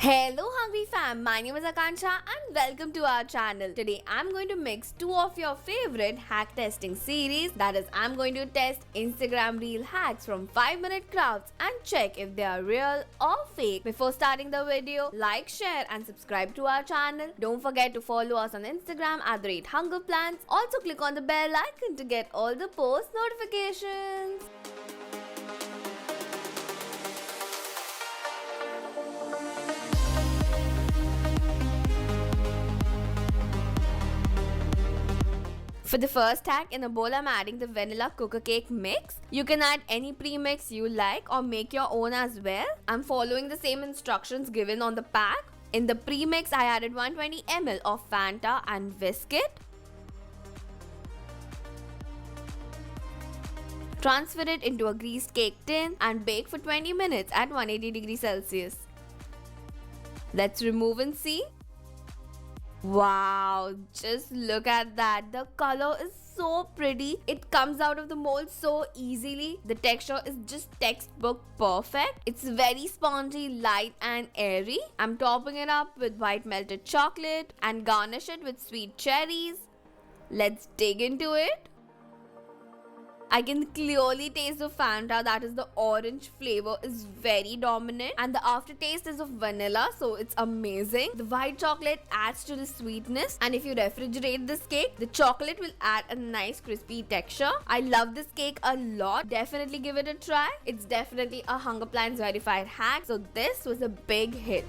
Hello Hungry Fam, my name is Akansha and welcome to our channel. Today I'm going to mix two of your favorite hack testing series, that is I'm going to test Instagram reel hacks from 5-minute crafts and check if they are real or fake. Before starting the video, like, share and subscribe to our channel. Don't forget to follow us on Instagram at @HungerPlants. Also click on the bell icon to get all the post notifications. For the first hack, in a bowl I'm adding the vanilla cooker cake mix. You can add any premix you like or make your own as well. I'm following the same instructions given on the pack. In the premix, I added 120 ml of Fanta and Biscuit. Transfer it into a greased cake tin and bake for 20 minutes at 180 degrees Celsius. Let's remove and see. Wow, just look at that. The color is so pretty. It comes out of the mold so easily. The texture is just textbook perfect. It's very spongy, light and airy. I'm topping it up with white melted chocolate and garnish it with sweet cherries. Let's dig into it. I can clearly taste the Fanta, that is the orange flavor is very dominant and the aftertaste is of vanilla, so it's amazing. The white chocolate adds to the sweetness, and if you refrigerate this cake, the chocolate will add a nice crispy texture. I love this cake a lot. Definitely give it a try. It's definitely a Hunger Plants verified hack, so this was a big hit.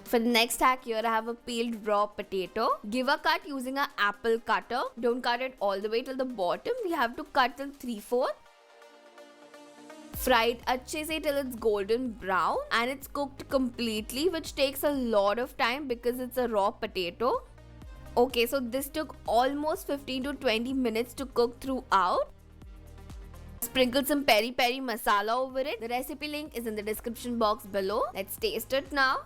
For the next hack, here I have a peeled raw potato. Give a cut using an apple cutter. Don't cut it all the way till the bottom. We have to cut till 3/4. Fry it अच्छे से till it's golden brown and it's cooked completely, which takes a lot of time because it's a raw potato. Okay, so this took almost 15 to 20 minutes to cook throughout. Sprinkle some peri peri masala over it. The recipe link is in the description box below. Let's taste it now.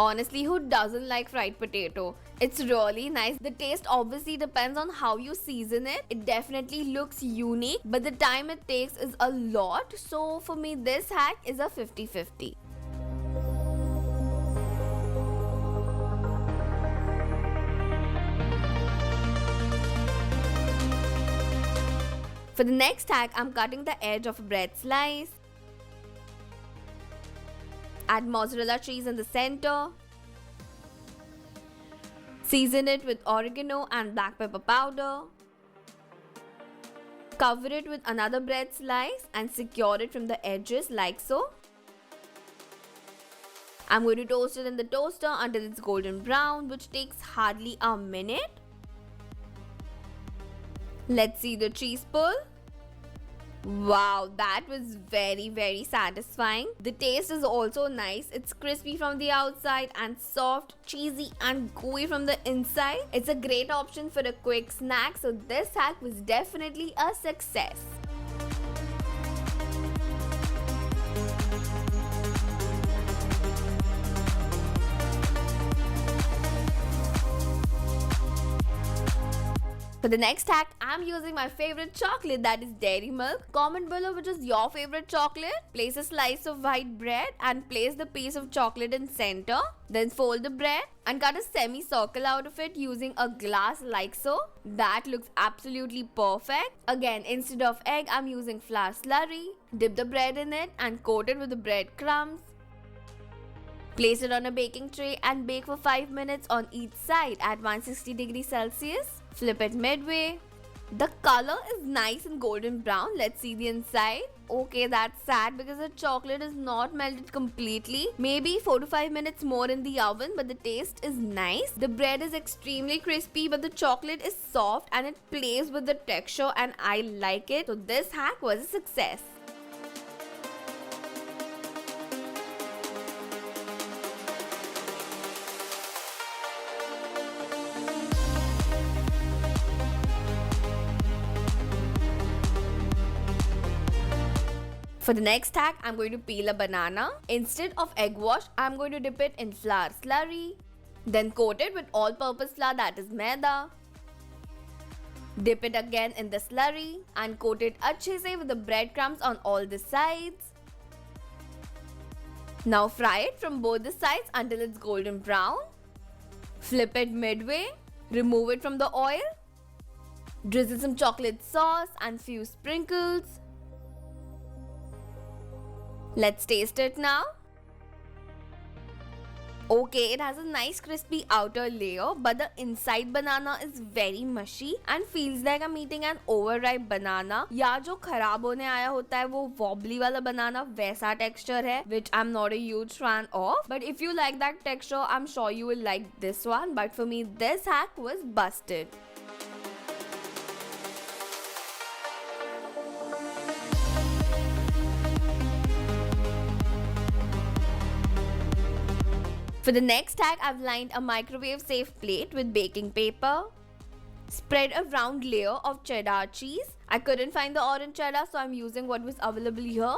Honestly, who doesn't like fried potato? It's really nice. The taste obviously depends on how you season it. It definitely looks unique, but the time it takes is a lot. So for me, this hack is a 50-50. For the next hack, I'm cutting the edge of a bread slice. Add mozzarella cheese in the center. Season it with oregano and black pepper powder. Cover it with another bread slice and secure it from the edges like so. I'm going to toast it in the toaster until it's golden brown, which takes hardly a minute. Let's see the cheese pull. Wow, that was very satisfying. The taste is also nice. It's crispy from the outside and soft, cheesy and gooey from the inside. It's a great option for a quick snack, so this hack was definitely a success. For the next hack, I'm using my favorite chocolate, that is dairy milk. Comment below which is your favorite chocolate. Place a slice of white bread and place the piece of chocolate in center. Then fold the bread and cut a semicircle out of it using a glass like so. That looks absolutely perfect. Again, instead of egg, I'm using flour slurry. Dip the bread in it and coat it with the bread crumbs. Place it on a baking tray and bake for 5 minutes on each side at 160 degrees Celsius. Flip it midway. The color is nice and golden brown. Let's see the inside. Okay, that's sad because the chocolate is not melted completely. Maybe 4 to 5 minutes more in the oven, but the taste is nice. The bread is extremely crispy, but the chocolate is soft and it plays with the texture and I like it. So this hack was a success. For the next hack, I'm going to peel a banana. Instead of egg wash, I'm going to dip it in flour slurry. Then coat it with all-purpose flour, that is maida. Dip it again in the slurry and coat it अच्छे से with the breadcrumbs on all the sides. Now fry it from both the sides until it's golden brown. Flip it midway, remove it from the oil. Drizzle some chocolate sauce and few sprinkles. Let's taste it now. Okay, it has a nice crispy outer layer, but the inside banana is very mushy and feels like I'm eating an overripe banana. या जो खराब होने आया होता है वो wobbly वाला banana वैसा texture है, which I'm not a huge fan of. But if you like that texture, I'm sure you will like this one. But for me, this hack was busted. For the next hack, I've lined a microwave safe plate with baking paper. Spread a round layer of cheddar cheese. I couldn't find the orange cheddar, so I'm using what was available here.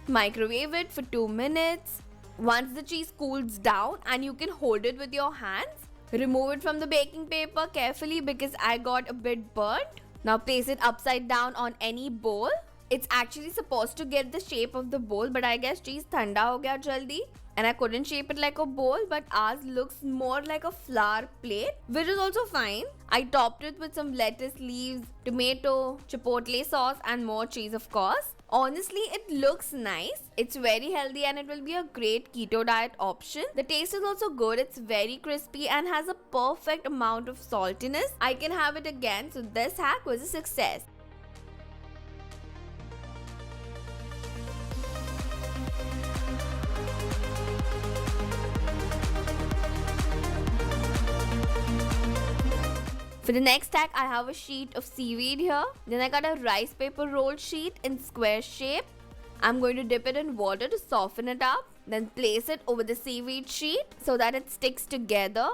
Microwave it for 2 minutes. Once the cheese cools down and you can hold it with your hands, remove it from the baking paper carefully because I got a bit burnt. Now place it upside down on any bowl. It's actually supposed to get the shape of the bowl, but I guess cheese thanda ho gaya jaldi. And I couldn't shape it like a bowl, but ours looks more like a flower plate, which is also fine. I topped it with some lettuce leaves, tomato, chipotle sauce and more cheese of course. Honestly, it looks nice. It's very healthy and it will be a great keto diet option. The taste is also good. It's very crispy and has a perfect amount of saltiness. I can have it again, so this hack was a success. For the next hack, I have a sheet of seaweed here. Then I got a rice paper rolled sheet in square shape. I'm going to dip it in water to soften it up. Then place it over the seaweed sheet so that it sticks together.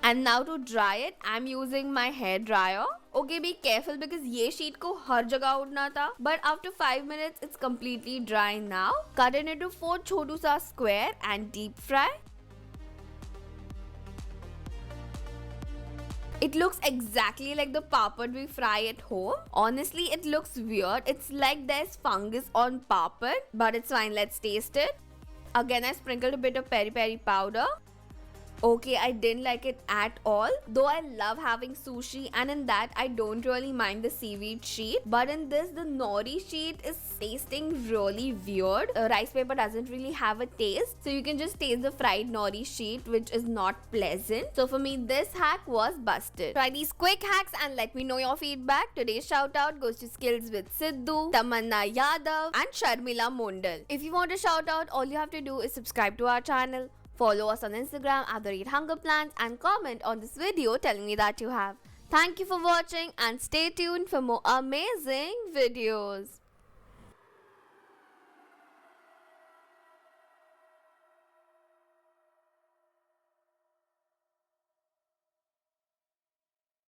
And now to dry it, I'm using my hair dryer. Okay, be careful because ये sheet को हर जगह उड़ना था. But after 5 minutes, it's completely dry now. Cut it into 4 छोटू सा square and deep fry. It looks exactly like the papad we fry at home. Honestly, it looks weird. It's like there's fungus on papad, but it's fine. Let's taste it. Again, I sprinkled a bit of peri peri powder. Okay, I didn't like it at all. Though I love having sushi and in that I don't really mind the seaweed sheet. But in this, the nori sheet is tasting really weird. Rice paper doesn't really have a taste. So you can just taste the fried nori sheet, which is not pleasant. So for me, this hack was busted. Try these quick hacks and let me know your feedback. Today's shout out goes to Skills with Sidhu, Tamanna Yadav and Sharmila Mondal. If you want a shout out, all you have to do is subscribe to our channel. Follow us on Instagram at @HungerPlans and comment on this video telling me that you have. Thank you for watching and stay tuned for more amazing videos.